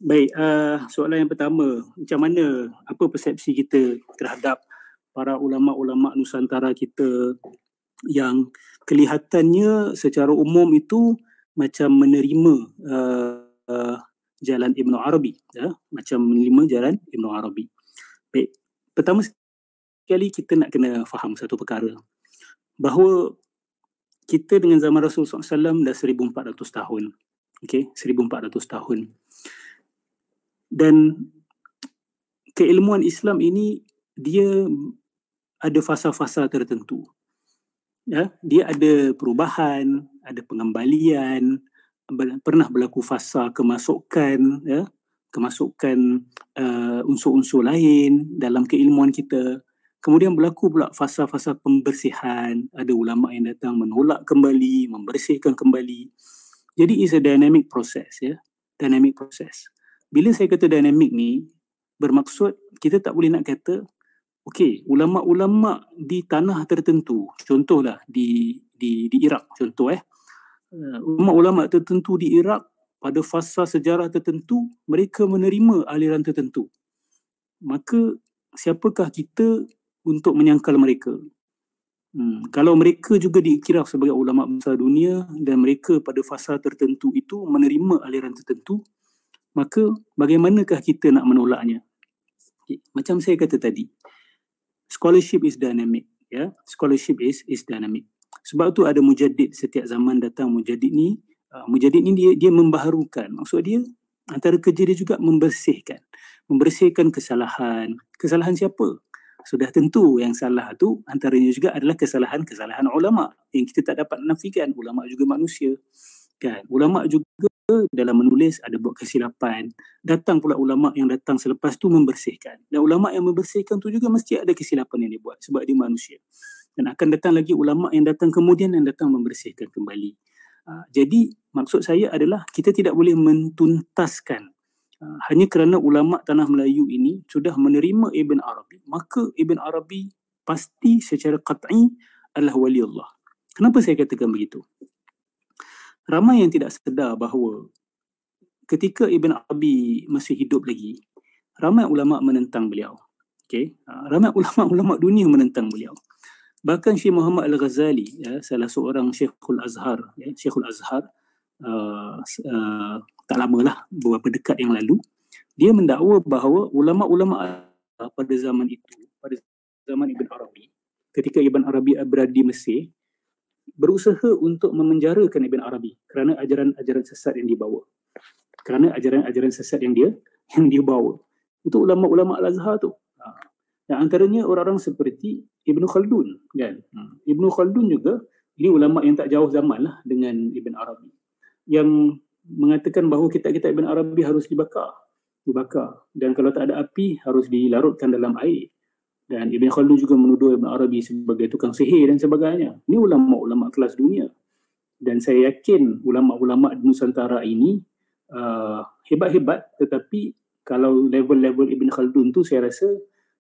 Baik, soalan yang pertama, macam mana, apa persepsi kita terhadap para ulama-ulama Nusantara kita yang kelihatannya secara umum itu macam menerima jalan Ibn Arabi, ya? Macam menerima jalan Ibn Arabi. Baik, pertama sekali kita nak kena faham satu perkara, bahawa kita dengan zaman Rasulullah SAW dah 1400 tahun. Okay, 1400 tahun. Dan keilmuan Islam ini dia ada fasa-fasa tertentu. Ya, dia ada perubahan, ada pengembalian, pernah berlaku fasa kemasukan, ya, kemasukan unsur-unsur lain dalam keilmuan kita. Kemudian berlaku pula fasa-fasa pembersihan, ada ulama yang datang menolak kembali, membersihkan kembali. Jadi it's a dynamic process, ya, dynamic process. Bila saya kata dynamic ni, bermaksud kita tak boleh nak kata okey, ulama-ulama di tanah tertentu, contohlah di Iraq, contoh ulama-ulama tertentu di Iraq pada fasa sejarah tertentu mereka menerima aliran tertentu. Maka siapakah kita untuk menyangkal mereka? Kalau mereka juga diiktiraf sebagai ulama besar dunia dan mereka pada fasa tertentu itu menerima aliran tertentu, maka bagaimanakah kita nak menolaknya? Okay. Macam saya kata tadi, scholarship is dynamic, ya. Scholarship is dynamic. Sebab tu ada mujaddid, setiap zaman datang mujaddid ni dia membaharukan. Maksud dia antara kerja dia juga membersihkan kesalahan. Kesalahan siapa? Sudah tentu yang salah tu antaranya juga adalah kesalahan ulama yang kita tak dapat nafikan. Ulama juga manusia, kan? Ulama juga dalam menulis ada buat kesilapan. Datang pula ulama yang datang selepas tu membersihkan. Dan ulama yang membersihkan tu juga mesti ada kesilapan yang dia buat sebab dia manusia. Dan akan datang lagi ulama yang datang kemudian yang datang membersihkan kembali. Jadi maksud saya adalah kita tidak boleh mentuntaskan hanya kerana ulama tanah Melayu ini sudah menerima Ibn Arabi, maka Ibn Arabi pasti secara qat'i adalah wali Allah. Kenapa saya katakan begitu? Ramai yang tidak sedar bahawa ketika Ibn Arabi masih hidup lagi, ramai ulama menentang beliau. Okay? Ramai ulama dunia menentang beliau. Bahkan Syekh Muhammad Al-Ghazali, ya, salah seorang Syekhul Azhar, ya, Syekhul Azhar, tak lamalah, beberapa dekat yang lalu, dia mendakwa bahawa ulama-ulama pada zaman itu, pada zaman Ibn Arabi, ketika Ibn Arabi berada di Mesir, berusaha untuk memenjarakan Ibn Arabi kerana ajaran-ajaran sesat yang dibawa. Kerana ajaran-ajaran sesat yang dia bawa. Itu ulama-ulama Al-Azhar tu. Yang antaranya orang-orang seperti Ibn Khaldun, kan? Ibn Khaldun juga, ini ulama yang tak jauh zaman lah dengan Ibn Arabi, yang mengatakan bahawa kitab-kitab Ibn Arabi harus dibakar, dan kalau tak ada api harus dilarutkan dalam air. Dan Ibn Khaldun juga menuduh Ibn Arabi sebagai tukang sihir dan sebagainya. Ini ulama-ulama kelas dunia. Dan saya yakin ulama-ulama di Nusantara ini hebat-hebat, tetapi kalau level-level Ibn Khaldun tu saya rasa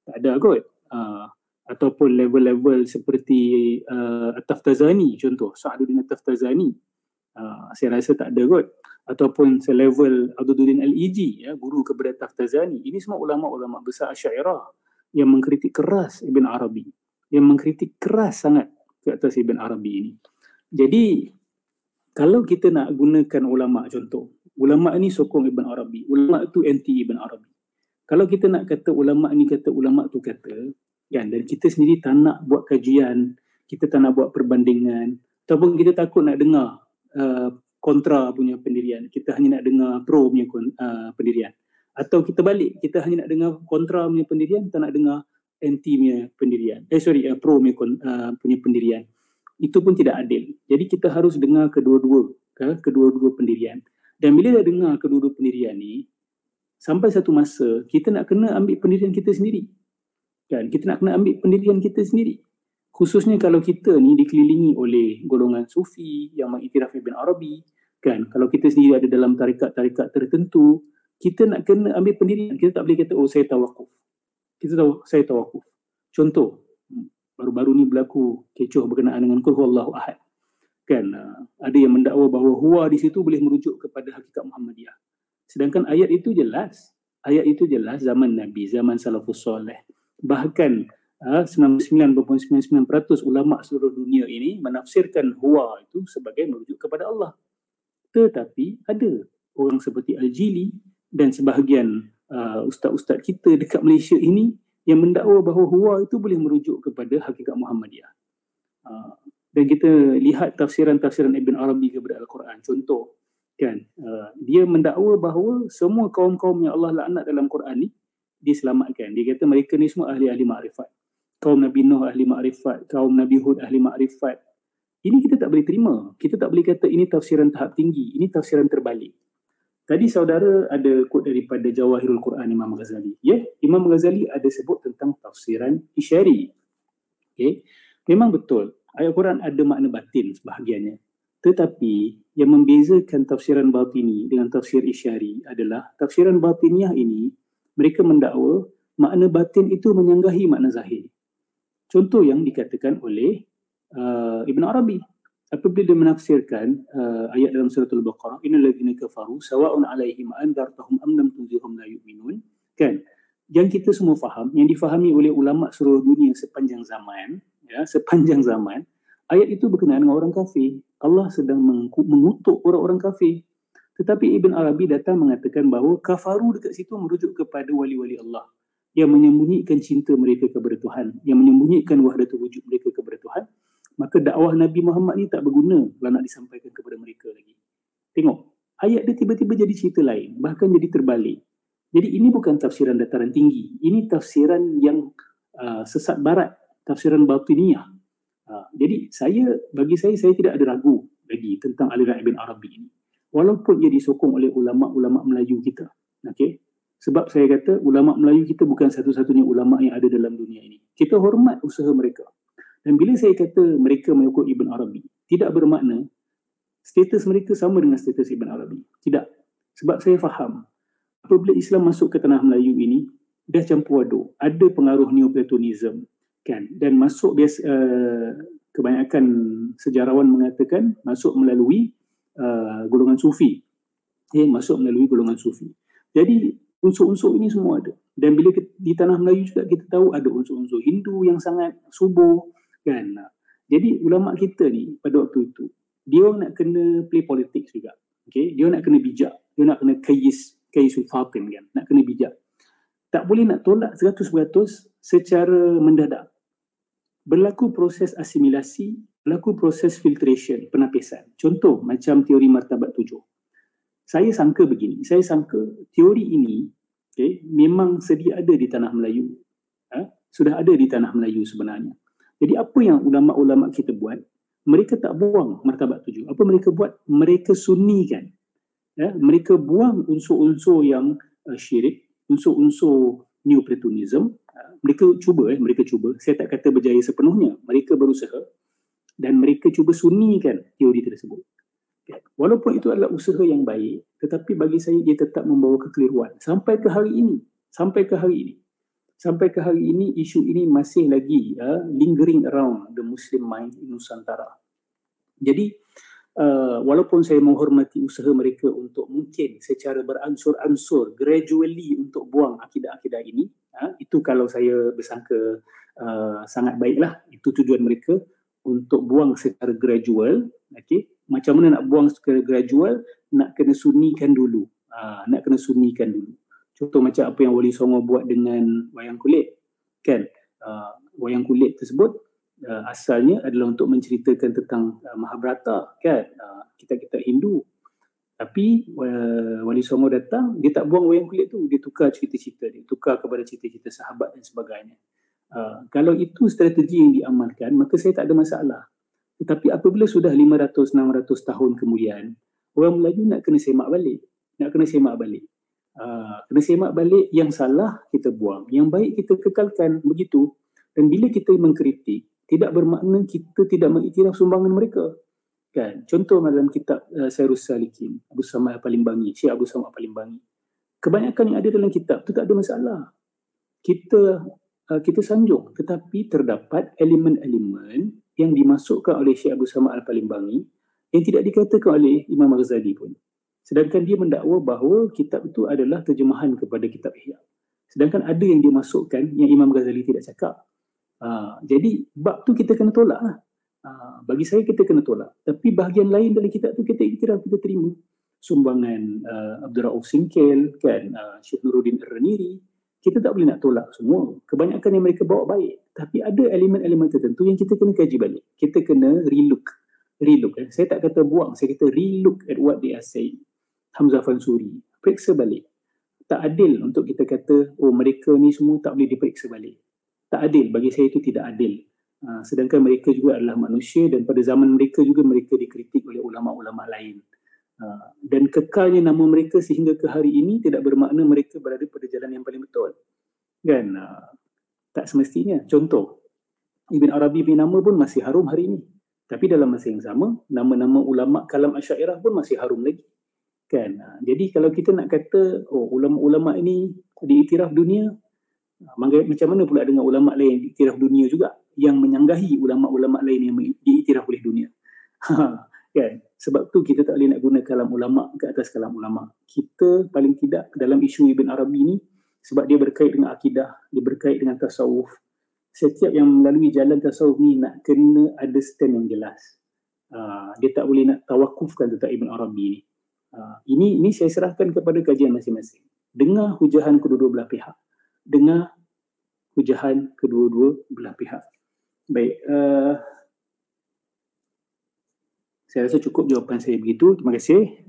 tak ada kot. Ataupun level-level seperti At-Taftazani, contoh Sa'aduddin At-Taftazani, saya rasa tak ada kot. Ataupun selevel Abduddin Al-Iji, ya, guru kepada Taftazani. Ini semua ulama-ulama besar Asy'ariyah yang mengkritik keras Ibn Arabi, yang mengkritik keras sangat ke atas Ibn Arabi ini. Jadi kalau kita nak gunakan ulama, contoh ulama ni sokong Ibn Arabi, ulama tu anti Ibn Arabi. Kalau kita nak kata ulama ni kata, ulama tu kata, kan, dan kita sendiri tak nak buat kajian, kita tak nak buat perbandingan, ataupun kita takut nak dengar kontra punya pendirian, kita hanya nak dengar pro punya pendirian. Atau kita balik, kita hanya nak dengar kontra punya pendirian, tak nak dengar anti punya pendirian. Pro punya pendirian. Itu pun tidak adil. Jadi kita harus dengar kedua-dua pendirian. Dan bila dah dengar kedua-dua pendirian ni, sampai satu masa kita nak kena ambil pendirian kita sendiri. Kan? Kita nak kena ambil pendirian kita sendiri. Khususnya kalau kita ni dikelilingi oleh golongan sufi yang mengiktiraf Ibn Arabi, kan? Kalau kita sendiri ada dalam tarikat-tarikat tertentu, kita nak kena ambil pendirian. Kita tak boleh kata, oh saya tawakuf. Kita tahu saya tawakuf. Contoh, baru-baru ni berlaku kecoh berkenaan dengan Qul Huwallahu Ahad. Kan? Ada yang mendakwa bahawa huwa di situ boleh merujuk kepada hakikat Muhammadiyah. Sedangkan ayat itu jelas. Ayat itu jelas zaman Nabi, zaman salafus soleh. Bahkan 99.99% ulama seluruh dunia ini menafsirkan huwa itu sebagai merujuk kepada Allah. Tetapi ada orang seperti Al-Jili dan sebahagian ustaz-ustaz kita dekat Malaysia ini yang mendakwa bahawa huwa itu boleh merujuk kepada hakikat Muhammadiyah. Dan kita lihat tafsiran-tafsiran Ibn Arabi kepada Al-Quran. Contoh, kan, dia mendakwa bahawa semua kaum-kaum yang Allah laknat dalam Quran ni diselamatkan. Dia kata mereka ni semua ahli-ahli makrifat. Kaum Nabi Nuh ahli makrifat, kaum Nabi Hud ahli makrifat. Ini kita tak boleh terima. Kita tak boleh kata ini tafsiran tahap tinggi. Ini tafsiran terbalik. Tadi saudara ada quote daripada Jawahirul Quran Imam Ghazali. Ya, Imam Ghazali ada sebut tentang tafsiran isyari. Okay. Memang betul. Ayat Quran ada makna batin sebahagiannya. Tetapi yang membezakan tafsiran batini dengan tafsir isyari adalah tafsiran batiniah ini mereka mendakwa makna batin itu menyanggahi makna zahir. Contoh yang dikatakan oleh Ibn Arabi apabila dia menafsirkan ayat dalam surah Al-Baqarah, innal ladzina kafaru sawa'un 'alaihim anzartahum am lam tunzirhum la yu'minun, kan, yang kita semua faham, yang difahami oleh ulama seluruh dunia sepanjang zaman, ya, sepanjang zaman, ayat itu berkenaan dengan orang kafir. Allah sedang mengutuk orang-orang kafir. Tetapi Ibn Arabi datang mengatakan bahawa kafaru dekat situ merujuk kepada wali-wali Allah yang menyembunyikan cinta mereka kepada Tuhan, yang menyembunyikan wahdatul wujud mereka kepada Tuhan. Maka dakwah Nabi Muhammad ni tak berguna kalau nak disampaikan kepada mereka lagi. Tengok, ayat dia tiba-tiba jadi cerita lain, bahkan jadi terbalik. Jadi ini bukan tafsiran dataran tinggi, ini tafsiran yang sesat barat, tafsiran batiniah. Jadi bagi saya tidak ada ragu lagi tentang aliran Ibn Arabi ini. Walaupun ia disokong oleh ulama-ulama Melayu kita. Okay? Sebab saya kata ulama Melayu kita bukan satu-satunya ulama yang ada dalam dunia ini. Kita hormat usaha mereka. Dan bila saya kata mereka mengikut Ibn Arabi, tidak bermakna status mereka sama dengan status Ibn Arabi. Tidak. Sebab saya faham, apabila Islam masuk ke tanah Melayu ini, dah campur aduk. Ada pengaruh Neoplatonism, kan? Dan masuk kebanyakan sejarawan mengatakan masuk melalui golongan Sufi. Masuk melalui golongan Sufi. Jadi unsur-unsur ini semua ada. Dan bila di tanah Melayu juga kita tahu ada unsur-unsur Hindu yang sangat subur, kan. Jadi ulama kita ni pada waktu itu dia orang nak kena play politics juga. Okay? Dia nak kena bijak. Dia nak kena kayisul fatin, kan. Nak kena bijak. Tak boleh nak tolak 100% secara mendadak. Berlaku proses asimilasi, berlaku proses filtration, penapisan. Contoh macam teori martabat 7. Saya sangka begini, saya sangka teori ini memang sedia ada di tanah Melayu. Sudah ada di tanah Melayu sebenarnya. Jadi apa yang ulama-ulama kita buat, mereka tak buang martabat 7. Apa mereka buat? Mereka sunnikan. Mereka buang unsur-unsur yang syirik, unsur-unsur Neoplatonism. Mereka cuba. Saya tak kata berjaya sepenuhnya. Mereka berusaha dan mereka cuba sunnikan teori tersebut. Walaupun itu adalah usaha yang baik, tetapi bagi saya dia tetap membawa kekeliruan sampai ke hari ini. Sampai ke hari ini isu ini masih lagi lingering around the Muslim mind in Nusantara. Jadi walaupun saya menghormati usaha mereka untuk mungkin secara beransur-ansur gradually untuk buang akidah-akidah ini, itu kalau saya bersangka sangat baiklah, itu tujuan mereka untuk buang secara gradual. Okay? Macam mana nak buang secara gradual? Nak kena sunnikan dulu. Contoh macam apa yang Wali Songo buat dengan wayang kulit, kan? Wayang kulit tersebut asalnya adalah untuk menceritakan tentang Mahabharata, kan? Kitab-kitab Hindu. Tapi Wali Songo datang, dia tak buang wayang kulit tu, dia tukar cerita-cerita, dia tukar kepada cerita-cerita sahabat dan sebagainya. Kalau itu strategi yang diamalkan, maka saya tak ada masalah. Tetapi apabila sudah 500-600 tahun kemudian, orang Melayu nak kena semak balik. Kena semak balik, yang salah kita buang, yang baik kita kekalkan, begitu. Dan bila kita mengkritik, tidak bermakna kita tidak mengiktiraf sumbangan mereka. Kan? Contoh dalam kitab Sairus Salikin, Abu Samad Al-Palimbangi, Syekh Abu Samad Al-Palimbangi. Kebanyakan yang ada dalam kitab tu tak ada masalah. Kita sanjung, tetapi terdapat elemen-elemen yang dimasukkan oleh Syekh Abu Samad Al-Palimbangi yang tidak dikatakan oleh Imam Ghazali pun. Sedangkan dia mendakwa bahawa kitab itu adalah terjemahan kepada kitab Ihya. Sedangkan ada yang dia masukkan yang Imam Ghazali tidak cakap. Jadi bab tu kita kena tolak lah. Bagi saya kita kena tolak. Tapi bahagian lain dalam kitab tu kita iktiraf, kita terima. Sumbangan Abdul Rauf Singkel, kan, Syekh Nuruddin Ar-Raniri, kita tak boleh nak tolak semua. Kebanyakan yang mereka bawa baik. Tapi ada elemen-elemen tertentu yang kita kena kaji balik. Kita kena relook. Saya tak kata buang, saya kata relook at what they are saying. Hamzah Fansuri, periksa balik. Tak adil untuk kita kata, oh mereka ni semua tak boleh diperiksa balik. Tak adil, bagi saya itu tidak adil. Sedangkan mereka juga adalah manusia dan pada zaman mereka juga mereka dikritik oleh ulama-ulama lain. Dan kekalnya nama mereka sehingga ke hari ini tidak bermakna mereka berada pada jalan yang paling betul. Kan? Tak semestinya. Contoh, Ibn Arabi punya nama pun masih harum hari ini. Tapi dalam masa yang sama, nama-nama ulama kalam Asy'ariyah pun masih harum lagi. Kan? Jadi kalau kita nak kata, oh ulama-ulama ini diiktiraf dunia, macam mana pula dengan ulama lain yang diiktiraf dunia juga, yang menyanggahi ulama-ulama lain yang diiktiraf oleh dunia. Kan? Sebab tu kita tak boleh nak guna kalam ulama ke atas kalam ulama. Kita paling tidak dalam isu Ibn Arabi ni, sebab dia berkait dengan akidah, dia berkait dengan tasawuf. Setiap yang melalui jalan tasawuf ni nak kena ada stand yang jelas. Dia tak boleh nak tawakufkan tentang Ibn Arabi ni. Ini saya serahkan kepada kajian masing-masing. Dengar hujahan kedua-dua belah pihak. Dengar hujahan kedua-dua belah pihak. Baik, saya rasa cukup jawapan saya begitu. Terima kasih.